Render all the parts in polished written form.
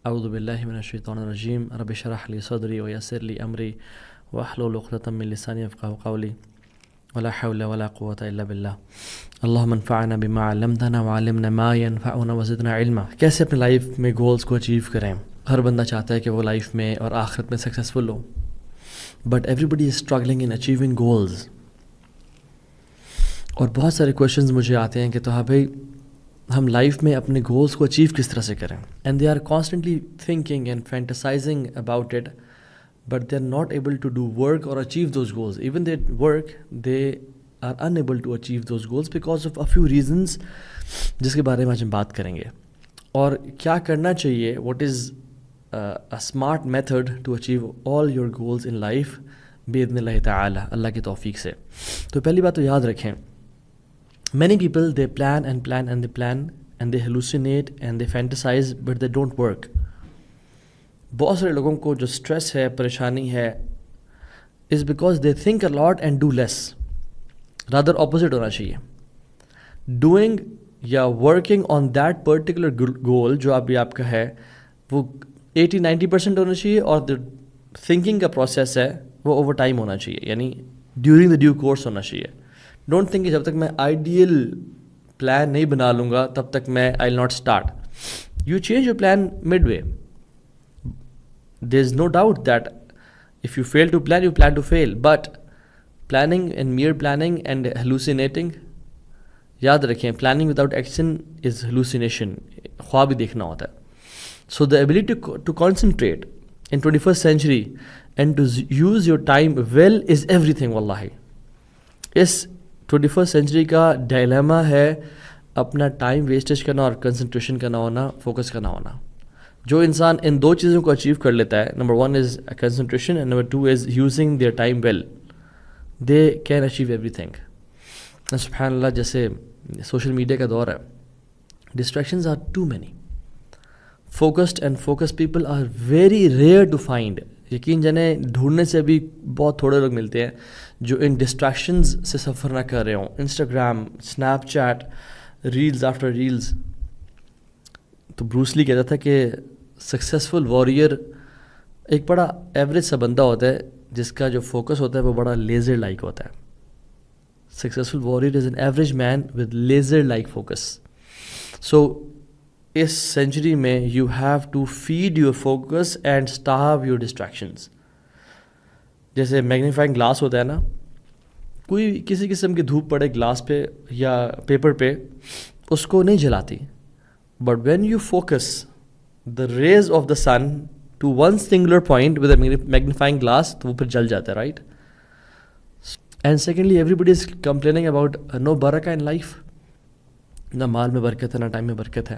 اعوذ باللہ من الشیطان الرجیم رب اشرح لی صدری ویسر لی امری واحلل عقدۃ من لسانی یفقہوا قولی ولا حول ولا قوة الا باللہ اللہم انفعنا بما علمتنا وعلمنا ما ينفعنا وزدنا علما۔ کیسے اپنے لائف میں گولز کو اچیو کریں؟ ہر بندہ چاہتا ہے کہ وہ لائف میں اور آخرت میں سکسیزفل ہو، but everybody is struggling in achieving goals. اور بہت سارے کویشچنز مجھے آتے ہیں کہ تو ہاں بھائی ہم لائف میں اپنے گولز کو اچیو کس طرح سے کریں، and they are constantly thinking and fantasizing about it, but they are not able to do work or achieve those goals. Even they work they are unable to achieve those goals because of a few reasons, جس کے بارے میں آج ہم بات کریں گے، اور کیا کرنا چاہیے، what is a smart method to achieve all your goals in life باذن اللہ تعالی، اللہ کی توفیق سے۔ تو پہلی بات تو یاد رکھیں، many people they plan and plan and they plan and they hallucinate and they fantasize but they don't work۔ بہت سارے لوگوں کو جو اسٹریس ہے، پریشانی ہے، is because they think a lot and do less۔ rather opposite ہونا چاہیے، doing یا working on that particular goal جو ابھی آپ کا ہے وہ 80-90% ہونا چاہیے، اور the thinking کا process ہے وہ اوور ٹائم ہونا چاہیے، یعنی ڈیورنگ دا ڈیو کورس ہونا چاہیے۔ ڈونٹ تھنک کہ جب تک میں آئیڈیل پلان نہیں بنا لوں گا تب تک میں I will not start. You change your plan midway. There is no doubt that if you fail to plan you plan to fail, but planning and mere planning and hallucinating, یاد رکھیں planning without action is hallucination, خواب ہی دیکھنا ہوتا ہے۔ So the ability to concentrate in 21st century and to use your time well is ایوری تھنگ۔ واللہ اس 21st century کا ڈائلیما ہے اپنا ٹائم ویسٹیج کرنا اور کنسنٹریشن کا نہ ہونا، فوکس کا نہ ہونا۔ جو انسان ان دو چیزوں کو اچیو کر لیتا ہے، number 1 is concentration and number 2 is using their time well, they can achieve everything. سبحان اللہ، جیسے سوشل میڈیا کا دور ہے، distractions are too many, focused and focus people are very rare to find. یقین جانے ڈھونڈنے سے بھی بہت تھوڑے لوگ ملتے ہیں جو ان ڈسٹریکشنز سے سفر نہ کر رہے ہوں۔ Instagram, snap chat, reels after reels. تو بروس لی کہتا تھا کہ سکسیزفل واریر ایک بڑا ایوریج سا بندہ ہوتا ہے جس کا جو فوکس ہوتا ہے وہ بڑا لیزر لائک ہوتا ہے۔ Successful warrior is an average man with laser like focus. So اس سینچری میں you have to feed your focus and starve your distractions. جیسے میگنیفائنگ گلاس ہوتا ہے نا، کوئی کسی قسم کی دھوپ پڑے گلاس پہ یا پیپر پہ اس کو نہیں جلاتی، but when you focus the rays of the sun to one singular point with a magnifying glass تو وہ پھر جل جاتا ہے، right? And secondly everybody is complaining about no برکہ ان لائف، نہ مال میں برکت ہے نہ ٹائم میں برکت ہے۔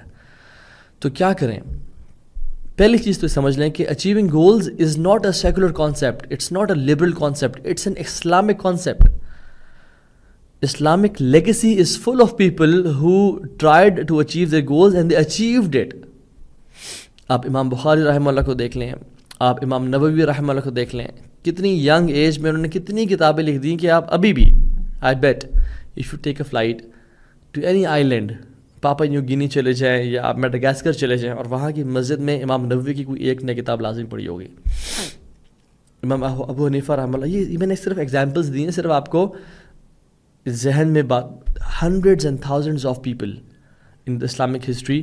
تو کیا کریں؟ پہلی چیز تو سمجھ لیں کہ achieving goals is not a secular concept, it's not a liberal concept, it's an Islamic concept. Islamic legacy is full of people who tried to achieve their goals and they achieved it. آپ امام بخاری رحمہ اللہ کو دیکھ لیں، آپ امام نووی رحمہ اللہ کو دیکھ لیں، کتنی ینگ ایج میں انہوں نے کتنی کتابیں لکھ دیں کہ آپ ابھی بھی I bet if you take a flight to any island, Papua new Guinea چلے جائیں یا آپ میڈاگاسکر چلے جائیں، اور وہاں کی مسجد میں امام نووی کی کوئی ایک نئی کتاب لازم پڑھی ہوگی۔ امام ابو حنیفہ رحمہ اللہ، یہ میں نے صرف ایگزامپلس دی ہیں، صرف آپ کو ذہن میں بات۔ Hundreds and thousands of people in the Islamic history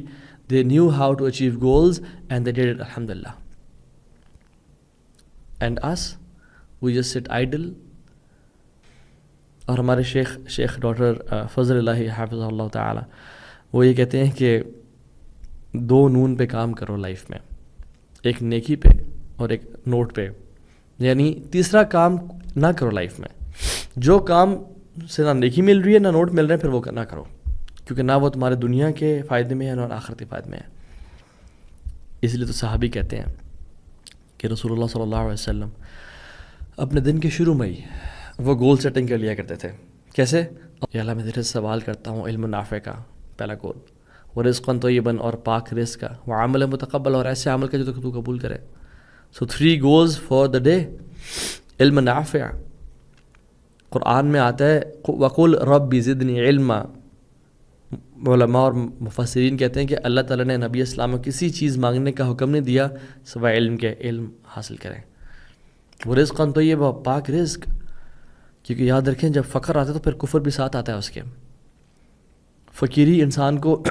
they knew how to achieve goals and they did it الحمد للہ۔ And as we just sit idle. اور ہمارے شیخ ڈاکٹر فضل اللہ حافظ اللہ تعالی، وہ یہ کہتے ہیں کہ 2 نون پہ کام کرو لائف میں، ایک نیکی پہ اور ایک نوٹ پہ، یعنی تیسرا کام نہ کرو لائف میں۔ جو کام سے نہ نیکی مل رہی ہے نہ نوٹ مل رہے ہیں پھر وہ نہ کرو، کیونکہ نہ وہ تمہارے دنیا کے فائدے میں ہے نہ آخرت کے فائدے میں ہے۔ اس لیے تو صحابی کہتے ہیں کہ رسول اللہ صلی اللہ علیہ وسلم اپنے دن کے شروع میں ہی وہ گول سیٹنگ کر لیا کرتے تھے۔ کیسے؟ یا اللہ میں تیرے سے سوال کرتا ہوں علم نافع کا، پہلا گول، وہ رزقاً طیباً اور پاک رزق کا، وہ عمل متقبل اور ایسے عمل کا جو تو قبول کرے۔ سو 3 گولز فار دا ڈے۔ علم نافع، قرآن میں آتا ہے وَقُلْ رَبِّ زِدْنِي عِلْمًا، علماء اور مفسرین کہتے ہیں کہ اللہ تعالیٰ نے نبی اسلام کو کسی چیز مانگنے کا حکم نہیں دیا سوائے علم کے، علم حاصل کریں. وہ رزق تو یہ پاک رزق، کیونکہ یاد رکھیں جب فقر آتا ہے تو پھر کفر بھی ساتھ آتا ہے اس کے. فقیری انسان کو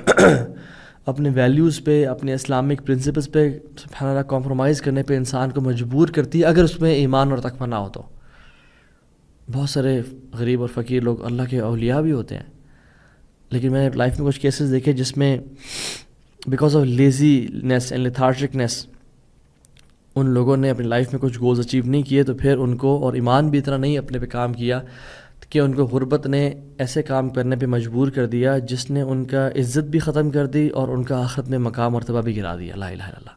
اپنے ویلیوز پہ، اپنے اسلامک پرنسپلز پہ سبحان اللہ کمپرومائز کرنے پہ انسان کو مجبور کرتی ہے اگر اس میں ایمان اور تقویٰ نہ ہو تو. بہت سارے غریب اور فقیر لوگ اللہ کے اولیاء بھی ہوتے ہیں، لیکن میں نے لائف میں کچھ کیسز دیکھے جس میں بیکاز آف لیزینس اینڈ لیتھارجکنیس ان لوگوں نے اپنی لائف میں کچھ گولز اچیو نہیں کیے، تو پھر ان کو، اور ایمان بھی اتنا نہیں اپنے پہ کام کیا کہ ان کو غربت نے ایسے کام کرنے پہ مجبور کر دیا جس نے ان کا عزت بھی ختم کر دی اور ان کا آخرت میں مقام مرتبہ بھی گرا دیا. لا الہ الا اللہ.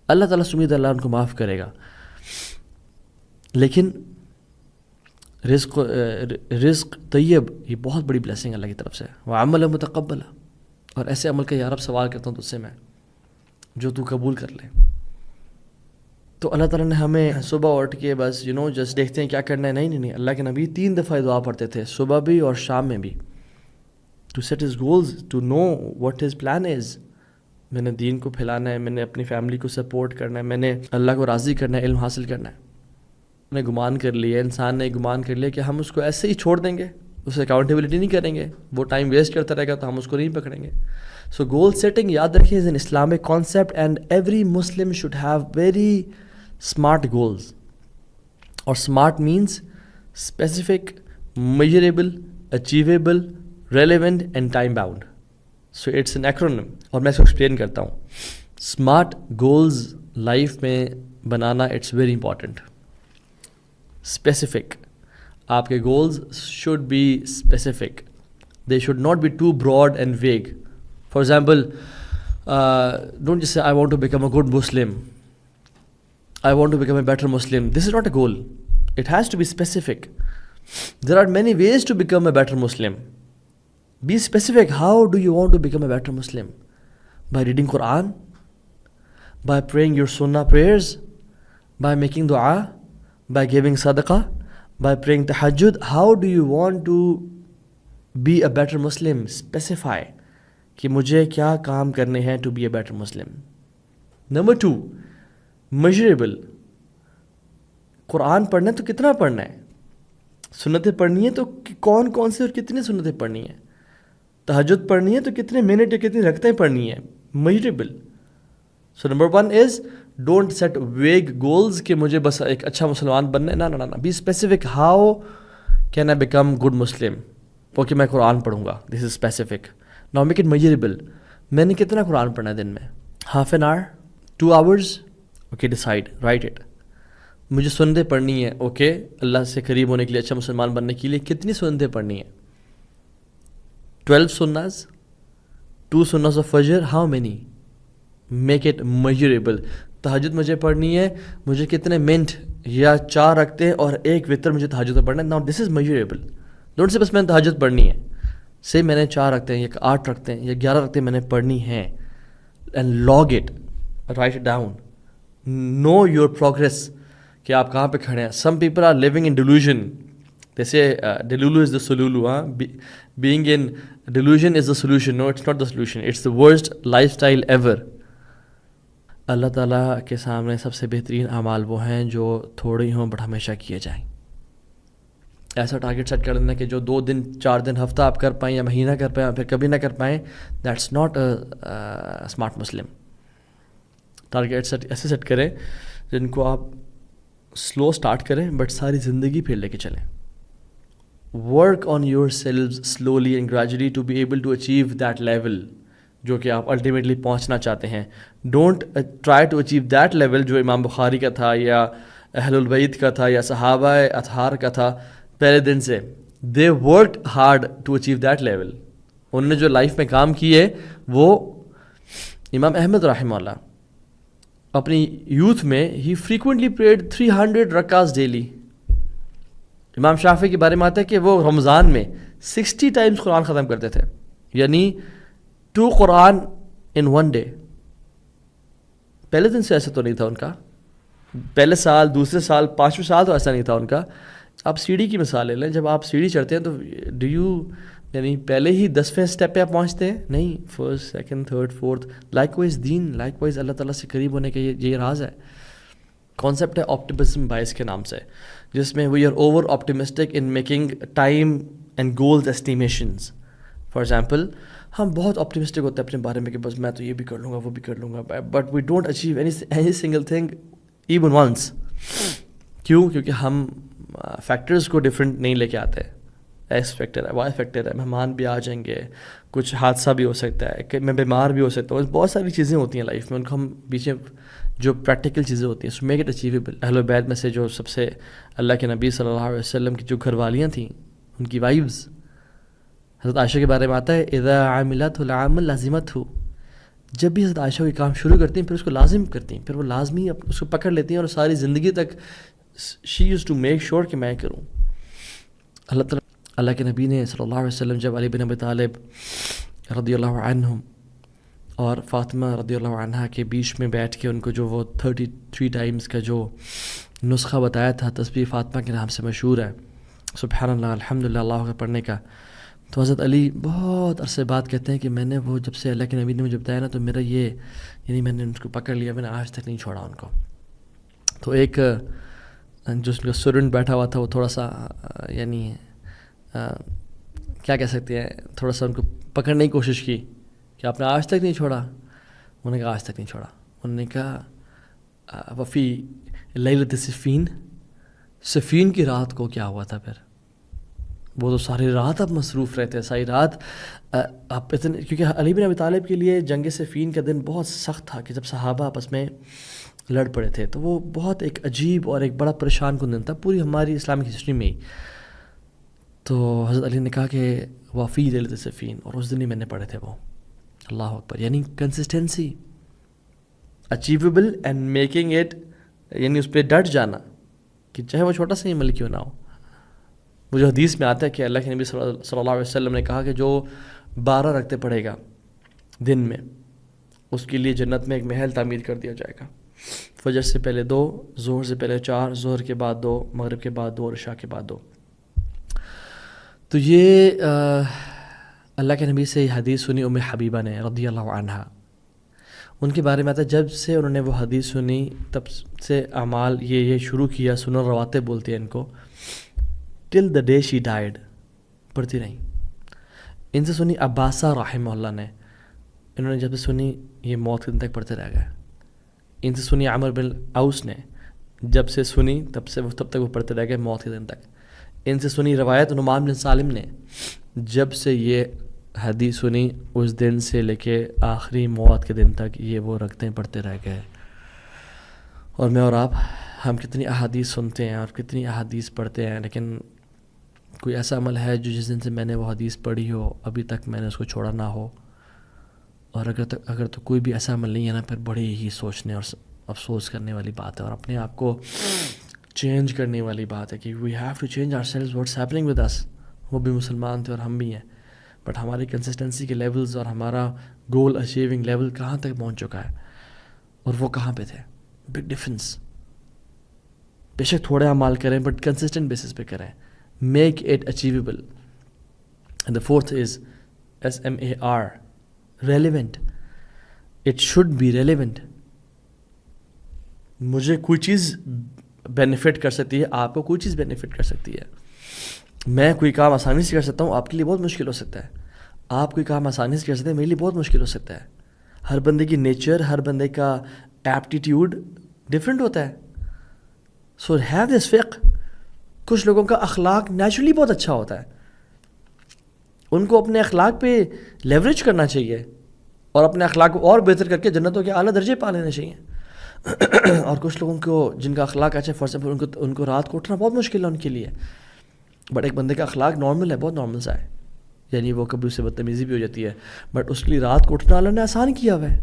اللہ تعالیٰ سے امید اللہ ان کو معاف کرے گا. لیکن رزق طیب یہ بہت بڑی بلیسنگ اللہ کی طرف سے. وعمل متقبل، اور ایسے عمل کا یا رب سوال کرتا ہوں تجھ سے میں جو تو قبول کر لے. تو اللہ تعالیٰ نے ہمیں صبح اٹھ کے بس جسٹ دیکھتے ہیں کیا کرنا ہے، نہیں. اللہ کے نبی 3 دفعہ دعا پڑھتے تھے، صبح بھی اور شام میں بھی، to set his goals, to know what his plan is. میں نے دین کو پھیلانا ہے، میں نے اپنی فیملی کو سپورٹ کرنا ہے، میں نے اللہ کو راضی کرنا ہے، علم حاصل کرنا ہے. نے گمان کر لیا، انسان نے گمان کر لیا کہ ہم اس کو ایسے ہی چھوڑ دیں گے، اسے اکاؤنٹیبلٹی نہیں کریں گے، وہ ٹائم ویسٹ کرتا رہے گا تو ہم اس کو نہیں پکڑیں گے. سو گول سیٹنگ یاد رکھیں is an Islamic concept and every Muslim should have very smart goals. اور smart means specific, measurable, achievable, relevant and time bound. So it's an acronym, اور میں اس کو ایکسپلین کرتا ہوں. اسمارٹ گولز لائف میں بنانا اٹس ویری امپورٹنٹ. اسپیسیفک، آپ کے goals should be specific, they should not be too broad and vague. For example don't just say I want to become a good Muslim, I want to become a better Muslim. This is not a goal. It has to be specific. There are many ways to become a better Muslim. Be specific. How do you want to become a better Muslim? By reading Quran? By praying your sunnah prayers? By making dua? By giving sadaqah? By praying tahajjud? How do you want to be a better Muslim? Specify کہ مجھے کیا کام کرنے ہیں to be a better Muslim. Number 2, measurable. قرآن پڑھنا ہے تو کتنا پڑھنا ہے، سنتیں پڑھنی ہیں تو کون کون سے اور کتنی سنتیں پڑھنی ہیں، تہجد پڑھنی ہے تو کتنے منٹ یا کتنی رکعتیں پڑھنی ہیں. Measurable. So number 1 is don't set vague goals کہ مجھے بس ایک اچھا مسلمان بننا ہے. نہ be specific. How can I become good Muslim? Okay میں قرآن پڑھوں گا، this is specific. Now make it measurable. میں نے کتنا قرآن پڑھنا ہے دن میں؟ Half an hour, 2 hours. Okay decide, write it. مجھے سنتیں پڑھنی ہے، اوکے اللہ سے قریب ہونے کے لیے، اچھا مسلمان بننے کے لیے کتنی سنتیں پڑھنی ہیں؟ 12 سناز، 2 سناز آف فجر. How many? Make it measurable. تہجد مجھے پڑھنی ہے، مجھے کتنے منٹ یا 4 رکھتے ہیں اور 1 وتر مجھے تہجد میں پڑھنا ہے. Now this is measurable. Don't say بس میں نے تہجد پڑھنی ہے، سے میں نے 4 رکھتے ہیں یا 8 رکھتے ہیں یا 11 رکھتے ہیں میں نے پڑھنی ہے. And log it, write it down. Know your progress کہ آپ کہاں پہ کھڑے ہیں. Some people are living in delusion. جیسے delulu is the solulu. Being in delusion is the solution. No it's not the solution, it's the worst lifestyle ever. اللہ تعالیٰ کے سامنے سب سے بہترین اعمال وہ ہیں جو تھوڑے ہوں بٹ ہمیشہ کیے جائیں. ایسا ٹارگیٹ سیٹ کر دینا کہ جو 2 دن 4 دن ہفتہ آپ کر پائیں یا مہینہ کر پائیں پھر کبھی نہ کر پائیں. That's not a smart Muslim. Target set ایسے سیٹ کریں جن کو آپ سلو سٹارٹ کریں بٹ ساری زندگی پھر لے کے چلیں. Work on yourself slowly and gradually to be able to achieve that level جو کہ آپ الٹیمیٹلی پہنچنا چاہتے ہیں. Don't try to achieve that level جو امام بخاری کا تھا یا اہل البیت کا تھا یا صحابہ اطہار کا تھا پہلے دن سے. They worked hard to achieve that level. انہوں نے جو لائف میں کام کیے وہ امام احمد رحمہ اللہ اپنی یوتھ میں ہی فریکوینٹلی پریڈ 300 رکعات ڈیلی. امام شافعی کے بارے میں آتا ہے کہ وہ رمضان میں 60 ٹائمز قرآن ختم کرتے تھے، یعنی 2 قرآن ان 1 ڈے. پہلے دن سے ایسا تو نہیں تھا ان کا، پہلے سال، دوسرے سال، 5ویں سال تو ایسا نہیں تھا ان کا. آپ سیڑھی کی مثال لے لیں. جب آپ سیڑھی چڑھتے ہیں تو ڈو یو یعنی پہلے ہی 10ویں اسٹیپ پہ آپ پہنچتے ہیں نہیں، first second third fourth. Likewise دین، لائک وائز اللہ تعالیٰ سے قریب ہونے کا یہ راز ہے. کانسیپٹ ہے آپٹمزم بائس کے نام سے، جس میں we are over optimistic in making time and goals estimations. For example ہم بہت آپٹمسٹک ہوتے ہیں اپنے بارے میں کہ بس میں تو یہ بھی کر لوں گا وہ بھی کر لوں گا، but we don't achieve any single thing even once. کیوں؟ کیونکہ ہم فیکٹرز کو ڈفرینٹ نہیں لے کے آتے. ایکس فیکٹر ہے، وائی فیکٹر ہے، مہمان بھی آ جائیں گے، کچھ حادثہ بھی ہو سکتا ہے کہ میں بیمار بھی ہو سکتا ہوں. بہت ساری چیزیں ہوتی ہیں لائف میں، ان کو ہم پیچھے جو پریکٹیکل چیزیں ہوتی ہیں سو میک اٹ اچیویبل. اہل بیت میں سے جو سب سے اللہ کے نبی صلی اللہ علیہ وسلم کی جو گھر والیاں تھیں، ان کی وائفز، حضرت عائشہ کے بارے میں آتا ہے اذا عملت العمل لازمت ہو، جب بھی حضرت عائشہ کوئی کام شروع کرتی ہیں پھر اس کو لازم کرتی ہیں، پھر وہ لازمی اس کو پکڑ لیتی ہیں اور ساری زندگی تک شی یوز ٹو میک شیور کہ میں کروں. اللہ کے نبی نے صلی اللہ علیہ وسلم جب علی بن ابی طالب رضی اللہ عنہم اور فاطمہ رضی اللہ عنہا کے بیچ میں بیٹھ کے ان کو جو وہ 33 ٹائمز کا جو نسخہ بتایا تھا، تسبیح فاطمہ کے نام سے مشہور ہے، سبحان اللہ الحمدللہ اللہ اکبر پڑھنے کا، تو حضرت علی بہت عرصے بعد کہتے ہیں کہ میں نے وہ جب سے اللہ کے نبی نے مجھے بتایا نا تو میرا یہ یعنی میں نے ان کو پکڑ لیا، میں نے آج تک نہیں چھوڑا ان کو. تو ایک جو اس کا اسٹوڈنٹ بیٹھا ہوا تھا وہ تھوڑا سا یعنی کیا کہہ سکتے ہیں، تھوڑا سا ان کو پکڑنے کی کوشش کی کہ آپ نے آج تک نہیں چھوڑا. انہوں نے کہا آج تک نہیں چھوڑا. انہوں نے کہا وفی لیلۃ صفین، صفین کی رات کو کیا ہوا تھا؟ پھر وہ تو ساری رات آپ مصروف رہتے ہیں، ساری رات آپ اتنے، کیونکہ علی بن ابی طالب کے لیے جنگ صفین کا دن بہت سخت تھا کہ جب صحابہ آپس میں لڑ پڑے تھے، تو وہ بہت ایک عجیب اور ایک بڑا پریشان کن دن تھا پوری ہماری اسلامک ہسٹری میں ہی. تو حضرت علی نے کہا کہ وفی لیلۃ صفین، اور اس دن ہی میں نے پڑھے تھے وہ. اللہ اکبر. یعنی consistency, achievable and making it, یعنی اس پہ ڈٹ جانا کہ چاہے وہ چھوٹا سا عمل کیوں نہ ہو. وہ جو حدیث میں آتا ہے کہ اللہ کے نبی صلی اللہ علیہ وسلم نے کہا کہ جو 12 رکعتیں پڑھے گا دن میں، اس کے لیے جنت میں ایک محل تعمیر کر دیا جائے گا. فجر سے پہلے 2، ظہر سے پہلے 4، ظہر کے بعد 2، مغرب کے بعد 2 اور عشاء کے بعد 2. تو یہ اللہ کے نبی سے یہ حدیث سنی ام حبیبہ نے رضی اللہ عنہا. ان کے بارے میں آتا ہے جب سے انہوں نے وہ حدیث سنی تب سے اعمال یہ شروع کیا، سنن رواتب بولتے ہیں ان کو، ٹل دا ڈے شی ڈائڈ، پڑھتی رہیں. ان سے سنی عباسہ رحمہ اللہ نے، انہوں نے جب سے سنی یہ موت کے دن تک پڑھتے رہ گئے. ان سے سنی عمر بن اوس نے، جب سے سنی تب تک وہ پڑھتے رہ گئے موت کے دن تک. ان سے سنی روایت نعمان بن سالم نے، جب سے یہ حدیث سنی اس دن سے لے کے آخری موت کے دن تک یہ وہ رکھتے پڑھتے رہ گئے. اور میں اور آپ ہم کتنی احادیث سنتے ہیں اور کتنی احادیث پڑھتے ہیں، لیکن کوئی ایسا عمل ہے جو جس دن سے میں نے وہ حدیث پڑھی ہو ابھی تک میں نے اس کو چھوڑا نہ ہو؟ اور اگر تو کوئی بھی ایسا عمل نہیں ہے نا، پھر بڑی ہی سوچنے اور افسوس کرنے والی بات ہے، اور اپنے آپ کو چینج کرنے والی بات ہے کہ we have to change ourselves, what's happening with us. وہ بھی مسلمان تھے اور ہم بھی ہیں، بٹ ہماری کنسسٹنسی کے لیولز اور ہمارا گول اچیونگ لیول کہاں تک پہنچ چکا ہے اور وہ کہاں پہ تھے؟ Big difference. بے شک تھوڑے اعمال کریں بٹ کنسسٹنٹ بیسس پہ کریں. Make it achievable. And the fourth is SMAR، relevant. It should be relevant. مجھے کوئی چیز بینیفٹ کر سکتی ہے، آپ کو کوئی چیز بینیفٹ کر سکتی ہے. میں کوئی کام آسانی سے کر سکتا ہوں، آپ کے لیے بہت مشکل ہو سکتا ہے. آپ کوئی کام آسانی سے کر سکتے ہیں، میرے لیے بہت مشکل ہو سکتا ہے. ہر بندے کی نیچر، ہر بندے کا ایپٹیٹیوڈ ڈفرینٹ ہوتا ہے. سو ہیو دس فقہ. کچھ لوگوں کا اخلاق نیچرلی بہت اچھا ہوتا ہے، ان کو اپنے اخلاق پہ لیوریج کرنا چاہیے اور اپنے اخلاق کو اور بہتر کر کے جنتوں کے اعلیٰ درجے پا لینے چاہیے. اور کچھ لوگوں کو جن کا اخلاق اچھا ہے، فار ایگزامپل ان کو رات کو اٹھنا بہت مشکل ہے ان کے لیے، بٹ ایک بندے کا اخلاق نارمل ہے، بہت نارمل سا ہے، یعنی وہ کبھی اس سے بدتمیزی بھی ہو جاتی ہے، بٹ اس کے لیے رات کو اٹھنا اللہ نے آسان کیا ہوا ہے.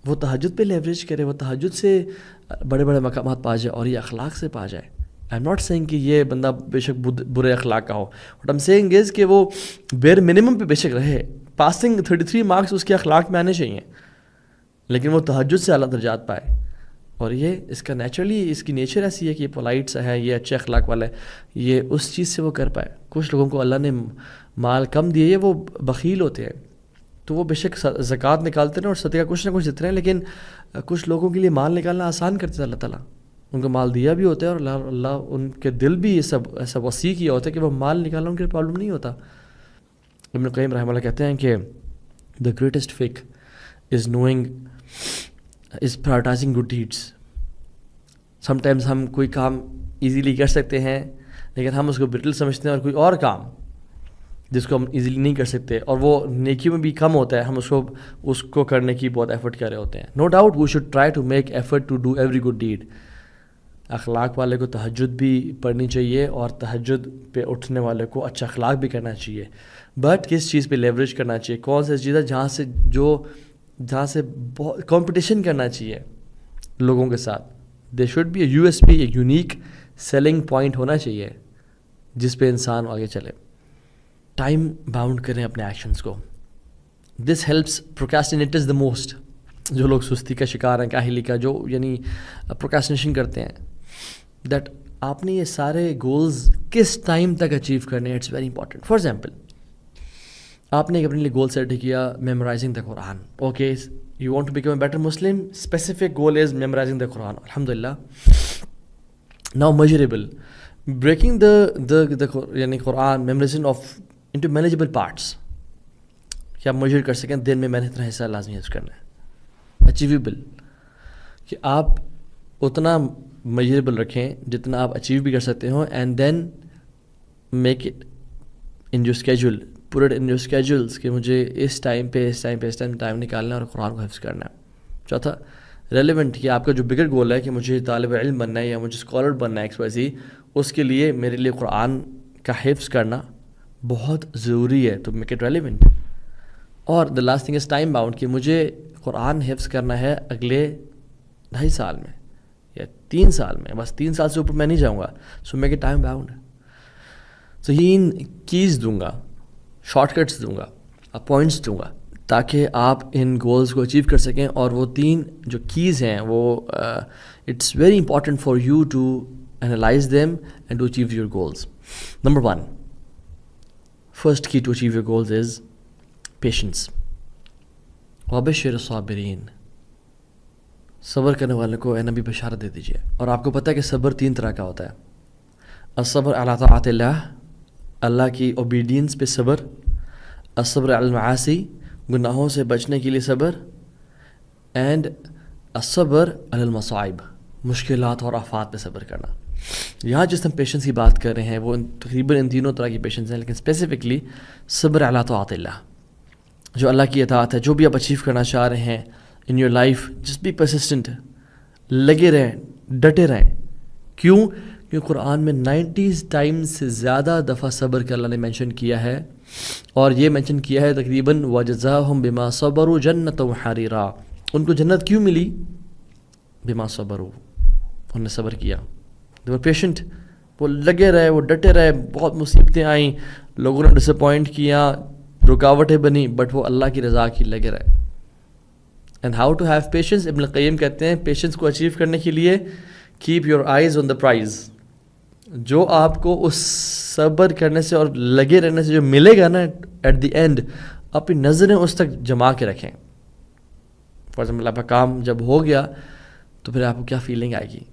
وہ تہجد پہ لیوریج کرے، وہ تہجد سے بڑے بڑے مقامات پا جائے اور یہ اخلاق سے پا جائے. آئی ایم ناٹ سیئنگ کہ یہ بندہ بے شک برے اخلاق کا ہو، بٹ ایم سیئنگ از کہ وہ بیر منیمم پہ بے شک رہے. پاسنگ 33 مارکس اس کے اخلاق میں آنے چاہیے، لیکن وہ تہجد سے اعلیٰ درجات پائے. اور یہ اس کا نیچرلی اس کی نیچر ایسی ہے کہ یہ پولائٹ سا ہے, یہ اچھے اخلاق والا ہے, یہ اس چیز سے وہ کر پائے. کچھ لوگوں کو اللہ نے مال کم دیے, وہ بخیل ہوتے ہیں, تو وہ بے شک زکوٰۃ نکالتے ہیں اور صدقہ کچھ نہ کچھ دیتے ہیں, لیکن کچھ لوگوں کے لیے مال نکالنا آسان کرتے ہیں اللہ تعالیٰ. ان کو مال دیا بھی ہوتا ہے اور اللہ ان کے دل بھی یہ سب ایسا وسیع کیا ہوتا ہے کہ وہ مال نکالنا ان کے لیے پرابلم نہیں ہوتا. ابن قیم رحمہ اللہ کہتے ہیں کہ دا گریٹسٹ فک is knowing is prioritizing good deeds. Sometimes ہم کوئی کام ایزیلی کر سکتے ہیں لیکن ہم اس کو برٹل سمجھتے ہیں, اور کوئی اور کام جس کو ہم ایزیلی نہیں کر سکتے اور وہ نیکی میں بھی کم ہوتا ہے, ہم اس کو کرنے کی بہت ایفرٹ کر رہے ہوتے ہیں. No doubt we should try to make effort to do every good deed. اخلاق والے کو تہجد بھی پڑھنی چاہیے اور تہجد پہ اٹھنے والے کو اچھا اخلاق بھی کرنا چاہیے, بٹ کس چیز پہ لیوریج کرنا چاہیے, کون سی چیز ہے جہاں سے بہت کمپٹیشن کرنا چاہیے لوگوں کے ساتھ. They should be a USP, ایک یونیک سیلنگ پوائنٹ ہونا چاہیے جس پہ انسان آگے چلے. ٹائم باؤنڈ کریں اپنے ایکشنز کو. This helps procrastinators the most. جو لوگ سستی کا شکار ہیں, کاہلی کا, جو یعنی پروکراسٹینیشن کرتے ہیں, دیٹ آپ نے یہ سارے گولز کس ٹائم تک اچیو کرنے ہیں, it's very important. For example, آپ نے اپنے لیے گول سیٹ کیا میمورائزنگ دا قرآن. Okay, you want to become a better Muslim, specific goal is memorizing the Quran. الحمدللہ. ناؤ میجریبل, بریکنگ دا یعنی Quran memorizing off into manageable parts, کہ آپ میجر کر سکیں دن میں نے اتنا حصہ لازمی حفظ کرنا ہے. اچیویبل, کہ آپ اتنا میجریبل رکھیں جتنا آپ اچیو بھی کر سکتے ہوں, and then make it in your schedule, put it in your schedules, کہ مجھے اس ٹائم پہ ٹائم نکالنا ہے اور قرآن کو حفظ کرنا ہے. چوتھا, ریلیونٹ, کہ آپ کا جو بگر گول ہے کہ مجھے طالب علم بننا ہے یا مجھے اسکالر بننا ہے XYZ, اس کے لیے میرے لیے قرآن کا حفظ کرنا بہت ضروری ہے, تو میک اٹ ریلیونٹ. اور the last thing is time bound, کہ مجھے قرآن حفظ کرنا ہے اگلے 2.5 سال میں یا 3 سال میں, بس 3 سال سے اوپر میں نہیں جاؤں گا. So make it time bound. تو 3 کیز دوں گا, شارٹ کٹس دوں گا, پوائنٹس دوں گا, تاکہ آپ ان گولز کو اچیو کر سکیں. اور وہ 3 جو کیز ہیں وہ it's very important for you to analyze them and to achieve your goals. Number 1, first key to achieve your goals is patience. وبشر الصابرین, صبر کرنے والے کو اے نبی بشارت دے دیجیے. اور آپ کو پتہ ہے کہ صبر 3 طرح کا ہوتا ہے. الصبر علی طاعت اللہ, اللہ کی اوبیڈینس پہ صبر. الصبر علی المعاصی, گناہوں سے بچنے کے لیے صبر. اینڈ الصبر علی المصائب, مشکلات اور آفات پہ صبر کرنا. یہاں جس ہم پیشنس کی بات کر رہے ہیں وہ تقریباً ان تینوں طرح کی پیشنس ہیں, لیکن اسپیسیفکلی صبر علی طاعت اللہ, جو اللہ کی اطاعت ہے. جو بھی آپ اچیو کرنا چاہ رہے ہیں in your life, just be persistent, لگے رہیں, ڈٹے رہیں. کیوں؟ کیونکہ قرآن میں 90 ٹائمز سے زیادہ دفعہ صبر کا اللہ نے مینشن کیا ہے, اور یہ مینشن کیا ہے تقریباً وَجَزَاهُمْ بِمَا صَبَرُوا جَنَّةً وَحَرِيرًا. ان کو جنت کیوں ملی؟ بما صبروا, انہوں نے صبر کیا. they were patient, وہ لگے رہے, وہ ڈٹے رہے. بہت مصیبتیں آئیں, لوگوں نے ڈس اپوائنٹ کیا, رکاوٹیں بنی, بٹ وہ اللہ کی رضا کی لگے رہے. And how to have patience, ابن القیم کہتے ہیں پیشنس کو اچیو کرنے کے لیے keep your eyes on the prize. جو آپ کو اس صبر کرنے سے اور لگے رہنے سے جو ملے گا نا ایٹ دی اینڈ, اپنی نظریں اس تک جما کے رکھیں. فار ایگزامپل, آپ کا کام جب ہو گیا تو پھر آپ کو کیا فیلنگ آئے گی,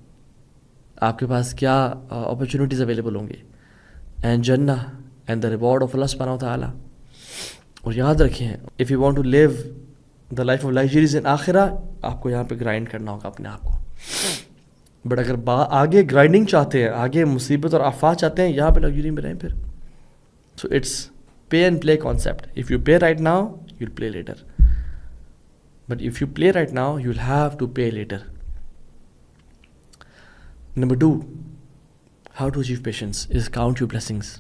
آپ کے پاس کیا اپرچونیٹیز اویلیبل ہوں گی, اینڈ جنہ اینڈ دا ریوارڈ آف اللہ سبحانہ و تعالیٰ. اور یاد رکھیں, if you want to live the life of luxuries in آخرہ, آپ کو یہاں پہ گرائنڈ کرنا ہوگا اپنے آپ کو. بٹ اگر آگے گرائنڈنگ چاہتے ہیں, آگے مصیبت اور آفات چاہتے ہیں, یہاں پہ لگژری میں رہیں پھر. So it's pay and play concept. If you pay right now you will play later, but if you play right now you will have to pay later. Number 2, how to achieve patience is count your blessings.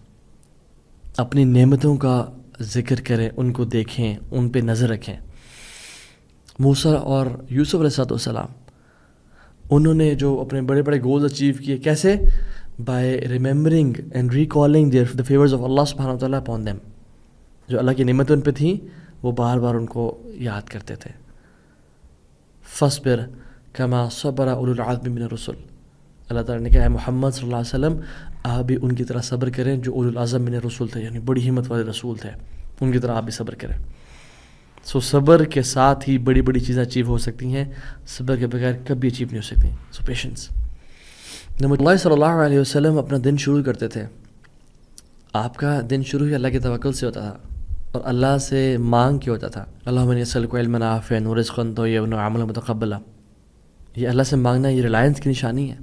اپنی نعمتوں کا ذکر کریں, ان کو دیکھیں, ان پہ نظر رکھیں. موسیٰ اور یوسف علیہ السلام, انہوں نے جو اپنے بڑے بڑے گولز اچیو کیے, کیسے؟ By remembering and recalling the favours of اللہ سبحانہ و تعالیٰ اپون دیم. جو اللہ کی نعمتیں ان پہ تھیں وہ بار بار ان کو یاد کرتے تھے. فصبر کما صبر اولو العزم من الرسل. اللہ تعالیٰ نے کہا ہے محمد صلی اللہ علیہ وسلم آپ بھی ان کی طرح صبر کریں جو اولو العزم من الرسل تھے، یعنی بڑی ہمت والے رسول تھے، ان کی طرح آپ بھی صبر کریں. سو صبر کے ساتھ ہی بڑی بڑی چیزیں اچیو ہو سکتی ہیں، صبر کے بغیر کبھی اچیو نہیں ہو سکتی. سو پیشنس. نبی اللہ صلی اللہ علیہ وسلم اپنا دن شروع کرتے تھے، آپ کا دن شروع ہی اللہ کے توکل سے ہوتا تھا اور اللہ سے مانگ کے ہوتا تھا. اللہم انی اسألک علما نافعا ورزقا طیبا وعملا متقبلا. یہ اللہ سے مانگنا یہ ریلائنس کی نشانی ہے.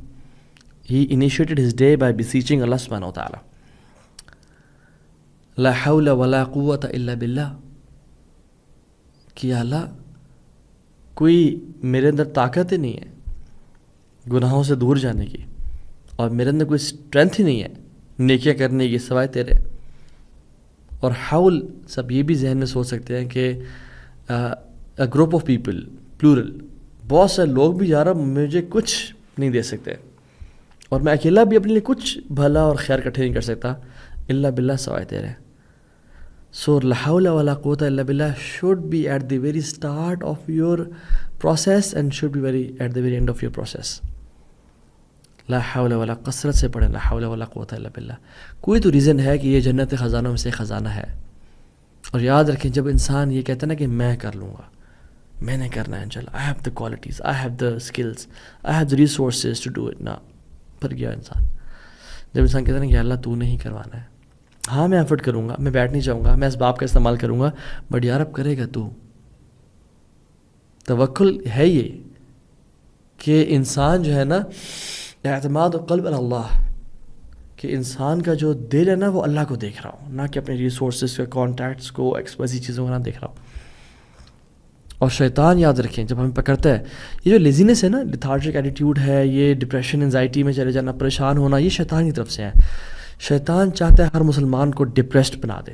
He initiated his day by beseeching Allah subhanahu wa ta'ala. لا حول ولا قوة الا باللہ. کہ یا اللہ کوئی میرے اندر طاقت ہی نہیں ہے گناہوں سے دور جانے کی، اور میرے اندر کوئی اسٹرینتھ ہی نہیں ہے نیکیاں کرنے کی سوائے تیرے. اور حول سب یہ بھی ذہن میں سوچ سکتے ہیں کہ گروپ آف پیپل پلورل، بہت سے لوگ بھی یار مجھے کچھ نہیں دے سکتے، اور میں اکیلا بھی اپنے لیے کچھ بھلا اور خیر اکٹھے نہیں کر سکتا الا باللہ سوائے تیرے. So لا حول ولا قوة الا باللہ should be at the very start of your process and should be at the very end of your process. لا حول ولا، کثرت سے پڑھیں لا حول ولا قوة الا باللہ. کوئی تو ریزن ہے کہ یہ جنت خزانوں میں سے خزانہ ہے. اور یاد رکھیں جب انسان یہ کہتا ہے نا کہ میں کر لوں گا، میں نے کرنا ہے انشاءاللہ، I have the qualities, I have the skills, I have the resources to do it. نا پر گیا انسان. جب انسان کہتا ہے نا کہ اللہ تو نہیں کروانا ہے، ہاں میں ایفرٹ کروں گا، میں بیٹھ نہیں جاؤں گا، میں اسباب کا استعمال کروں گا، بٹ یار اب کرے گا تو. توکل ہے یہ کہ انسان جو ہے نا اعتماد قلب اللہ، کہ انسان کا جو دل ہے نا وہ اللہ کو دیکھ رہا ہو، نہ کہ اپنے ریسورسز کے کانٹیکٹس کو ایکسپیسی چیزوں کو نہ دیکھ رہا ہو. اور شیطان یاد رکھیں جب ہمیں پکڑتا ہے، یہ جو لیزینس ہے نا، لیتھارجک ایٹیٹیوڈ ہے، یہ ڈپریشن انزائٹی میں چلے جانا، پریشان ہونا، یہ شیطان کی طرف سے ہے. شیطان چاہتا ہے ہر مسلمان کو ڈپریسڈ بنا دے،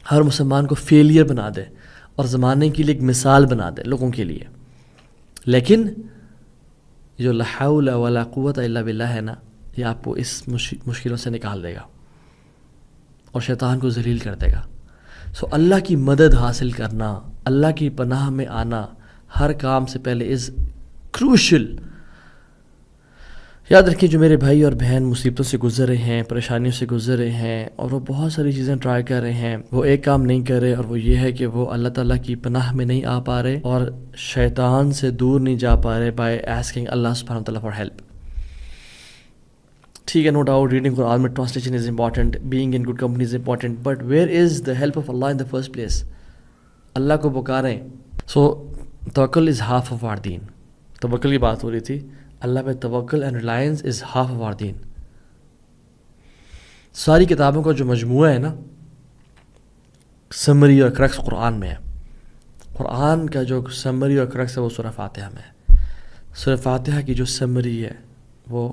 ہر مسلمان کو فیلئر بنا دے اور زمانے کے لیے ایک مثال بنا دے لوگوں کے لیے. لیکن جو لا حول ولا قوت الا باللہ ہے نا، یہ آپ کو اس مشکلوں سے نکال دے گا اور شیطان کو ذلیل کر دے گا. سو اللہ کی مدد حاصل کرنا، اللہ کی پناہ میں آنا ہر کام سے پہلے از کروشل. یاد رکھیں جو میرے بھائی اور بہن مصیبتوں سے گزر رہے ہیں، پریشانیوں سے گزر رہے ہیں، اور وہ بہت ساری چیزیں ٹرائی کر رہے ہیں، وہ ایک کام نہیں کر رہے، اور وہ یہ ہے کہ وہ اللہ تعالیٰ کی پناہ میں نہیں آ پا رہے اور شیطان سے دور نہیں جا پا رہے بائی آسکنگ اللہ سبحانہ وتعالیٰ فار ہیلپ. ٹھیک ہے، نو ڈاؤٹ ریڈنگ قرآن میں translation is important, being in good company is important, but where is the help of اللہ ان دا فرسٹ پلیس؟ اللہ کو پکاریں. سو توکل از ہاف آف آر دین. توکل کی بات ہو رہی تھی، اللہ پہ توکل and reliance is half of our دین. ساری کتابوں کا جو مجموعہ ہے نا، سمری اور کرکس قرآن میں ہے. قرآن کا جو سمری اور کرکس ہے وہ سورہ فاتحہ میں ہے. سورہ فاتحہ کی جو سمری ہے وہ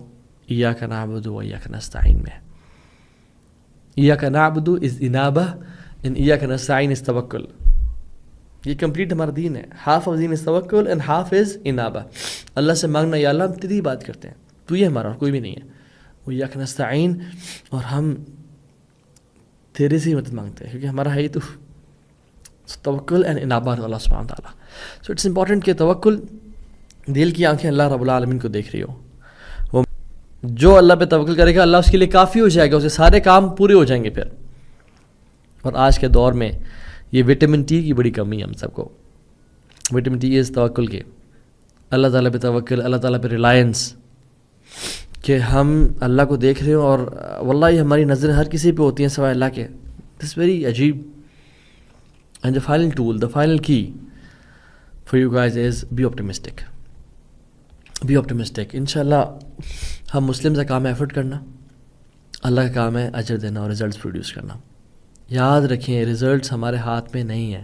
ایاک نعبد و ایاک نستعین میں ہے. ایاک نعبد از انابہ اینڈ ایاک نستعین از توکل. یہ کمپلیٹ ہمارا دین ہے. ہاف آف دین از توکل اینڈ ہاف از انابہ. اللہ سے مانگنا یا اللہ ہم تیری بات کرتے ہیں، تو یہ ہمارا اور کوئی بھی نہیں ہے. وہ ایاک نستعین، اور ہم تیرے سے ہی مدد مانگتے ہیں کیونکہ ہمارا ہے ہی تو. توکل اینڈ انابہ اللہ سبحانہ تعالیٰ. سو اٹس امپورٹنٹ کہ توکل دل کی آنکھیں اللہ رب العالمین کو دیکھ رہی ہو. وہ جو اللہ پہ توکل کرے گا اللہ اس کے لیے کافی ہو جائے گا، اسے سارے کام پورے ہو جائیں گے پھر. اور آج کے دور میں یہ وٹامن ٹی کی بڑی کمی ہے ہم سب کو. وٹامن ٹی از توکل کے، اللہ تعالیٰ پہ توکل، اللہ تعالیٰ پہ ریلائنس، کہ ہم اللہ کو دیکھ رہے ہوں اور واللہ ہماری نظریں ہر کسی پہ ہوتی ہیں سوائے اللہ کے. دس ویری عجیب. And the final tool, the final key for you guys is be optimistic. Be optimistic. انشاءاللہ ہم مسلم کا کام ہے ایفرٹ کرنا، اللہ کا کام ہے اجر دینا اور ریزلٹس پروڈیوس کرنا. یاد رکھیں ریزلٹس ہمارے ہاتھ میں نہیں ہیں،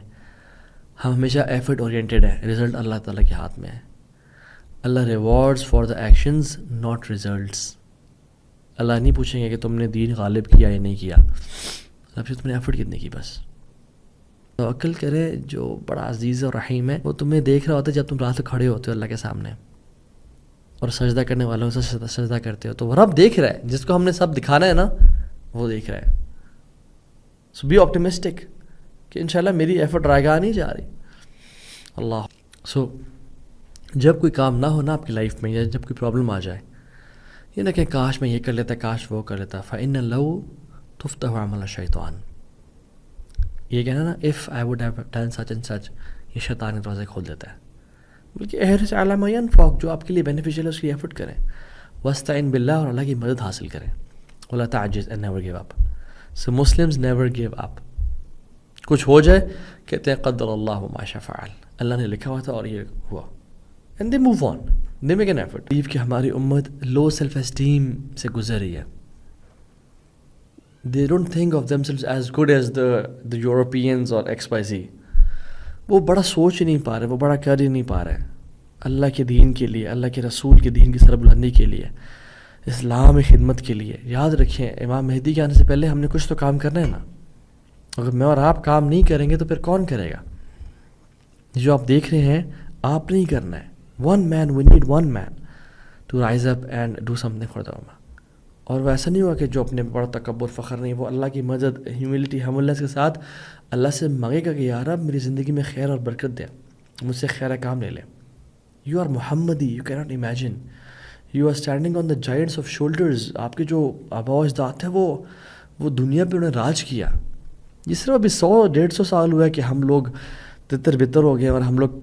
ہم ہمیشہ ایفرٹ اورینٹیڈ ہیں. رزلٹ اللہ تعالیٰ کے ہاتھ میں ہے. اللہ rewards for the actions not results. اللہ نہیں پوچھیں گے کہ تم نے دین غالب کیا یا نہیں کیا، اللہ تم نے ایفرٹ کتنی کی. بس توکل کرے جو بڑا عزیز اور رحیم ہے. وہ تمہیں دیکھ رہا ہوتا ہے جب تم رات کو کھڑے ہوتے ہو اللہ کے سامنے اور سجدہ کرنے والوں سے سجدہ کرتے ہو، تو وہ رب دیکھ رہا ہے. جس کو ہم نے سب دکھانا ہے نا وہ دیکھ رہا ہے. سو بی آپٹیمسٹک کہ انشاءاللہ میری ایفرٹ رائے گاہ نہیں جا رہی. اللہ. سو جب کوئی کام نہ ہونا آپ کی لائف میں یا جب کوئی پرابلم آ جائے، یہ نہ کہ کاش میں یہ کر لیتا، کاش وہ کر لیتا. فَإِنَّ لَوْ تُفْتَحُ عَمَلَ الشَّيْطَانِ، یہ کہنا نا if I would have done such and such، یہ شیطان کے دروازے کھول دیتا ہے. بلکہ احرص علی ما ینفعک، جو آپ کے لیے بینیفیشیل ہے اس کی ایفرٹ کریں. واستعن باللہ، اور اللہ کی مدد حاصل کریں. ولا تعجز and never give up. So Muslims never give up. کچھ ہو جائے کہتے ہیں قدر اللہ ما شاء فعل، اللہ نے لکھا ہوا تھا اور یہ ہوا. And they move on. They make an effort. Blue کہ ہماری امت لو سیلف اسٹیم سے گزر رہی ہے. They don't think of themselves as good as the Europeans or XYZ. وہ بڑا سوچ ہی نہیں پا رہے، وہ بڑا کر ہی نہیں پا رہے اللہ کے دین کے لیے، اللہ کے رسول کے دین کی سربلندی کے لیے، اسلام خدمت کے لیے. یاد رکھیں امام مہدی کے آنے سے پہلے ہم نے کچھ تو کام کرنا ہے نا. اگر میں اور آپ کام نہیں کریں گے تو پھر کون کرے گا؟ جو آپ دیکھ رہے ہیں آپ نہیں کرنا ہے. One man, we need one man to rise up and do something for the ummah. اور وہ ایسا نہیں ہوا کہ جو اپنے بڑا تکبر فخر نہیں، وہ اللہ کی مدد ہیوملٹی ہملس کے ساتھ اللہ سے مانگے گا کہ یا رب میری زندگی میں خیر اور برکت دے، مجھ سے خیر کام لے لے. یو آر محمدی، you can't imagine, you are standing on the giants of shoulders. آپ کے جو آبا و اجداد تھے وہ دنیا پہ انہوں نے راج کیا. جس طرح ابھی 100-150 سال ہوا ہے کہ ہم لوگ تتر بتر ہو گئے اور ہم لوگ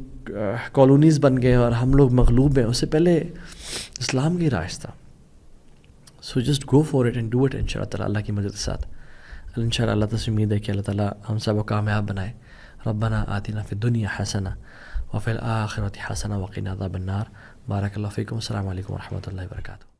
کالونیز بن گئے اور ہم لوگ مغلوب ہیں. اس سے پہلے اسلام کی راج تھا. So just go for it and do it in شاء اللہ تعالیٰ اللہ کی مدد کے ساتھ. ان شاء اللہ تعالیٰ سے امید ہے کہ اللہ تعالیٰ ہم سب کو کامیاب بنائے. ربنا آتنا فی الدنیا حسنہ وفی الآخرۃ حسنہ وقنا عذاب النار. بارک اللہ فیکم. السلام علیکم ورحمۃ اللہ وبرکاتہ.